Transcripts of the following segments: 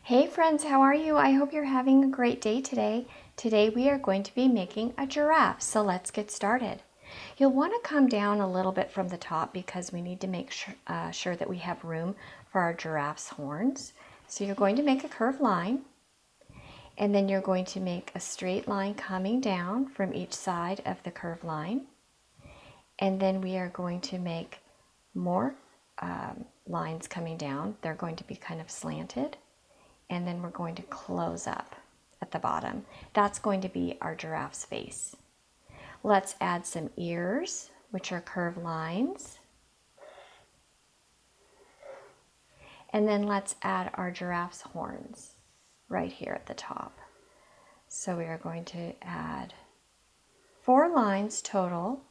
Hey friends, how are you? I hope you're having a great day today. Today we are going to be making a giraffe, so let's get started. You'll want to come down a little bit from the top because we need to make sure that we have room for our giraffe's horns. So you're going to make a curved line, and then you're going to make a straight line coming down from each side of the curved line. And then we are going to make more lines coming down. They're going to be kind of slanted. And then we're going to close up at the bottom. That's going to be our giraffe's face. Let's add some ears, which are curved lines. And then let's add our giraffe's horns right here at the top. So we are going to add 4 lines total,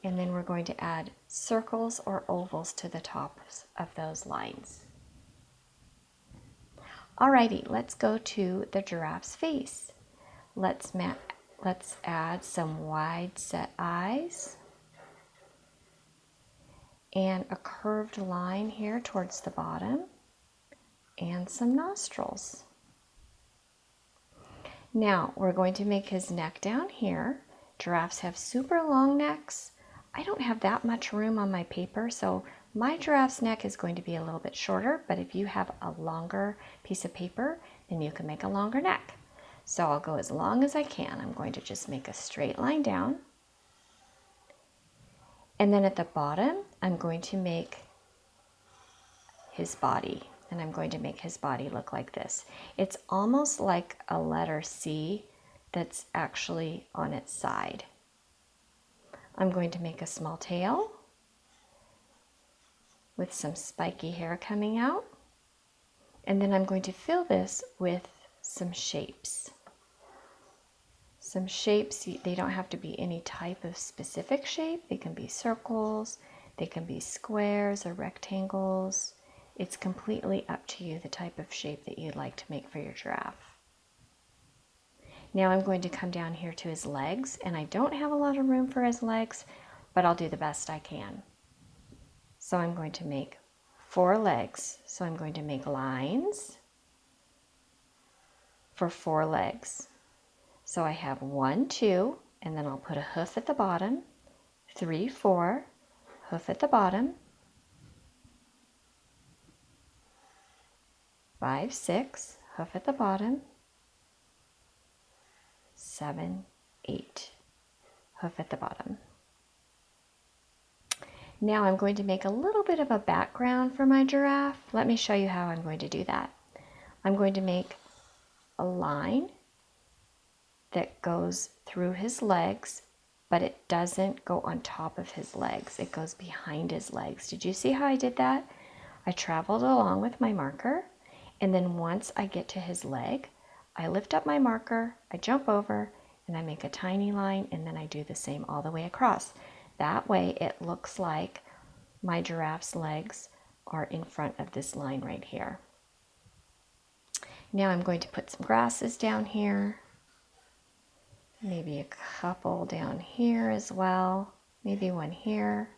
and then we're going to add circles or ovals to the tops of those lines. Alrighty, let's go to the giraffe's face. Let's add some wide set eyes and a curved line here towards the bottom and some nostrils. Now we're going to make his neck down here. Giraffes have super long necks. I don't have that much room on my paper, so my giraffe's neck is going to be a little bit shorter, but if you have a longer piece of paper, then you can make a longer neck. So I'll go as long as I can. I'm going to just make a straight line down. And then at the bottom, I'm going to make his body. And I'm going to make his body look like this. It's almost like a letter C that's actually on its side. I'm going to make a small tail with some spiky hair coming out. And then I'm going to fill this with some shapes. Some shapes, they don't have to be any type of specific shape. They can be circles, they can be squares or rectangles. It's completely up to you the type of shape that you'd like to make for your giraffe. Now I'm going to come down here to his legs, and I don't have a lot of room for his legs, but I'll do the best I can. So I'm going to make 4 legs. So I'm going to make lines for 4 legs. So I have 1, 2, and then I'll put a hoof at the bottom, 3, 4, hoof at the bottom, 5, 6, hoof at the bottom, 7, 8, hoof at the bottom. Now I'm going to make a little bit of a background for my giraffe. Let me show you how I'm going to do that. I'm going to make a line that goes through his legs, but it doesn't go on top of his legs. It goes behind his legs. Did you see how I did that? I traveled along with my marker, and then once I get to his leg, I lift up my marker, I jump over, and I make a tiny line, and then I do the same all the way across. That way it looks like my giraffe's legs are in front of this line right here. Now I'm going to put some grasses down here, maybe a couple down here as well, maybe one here.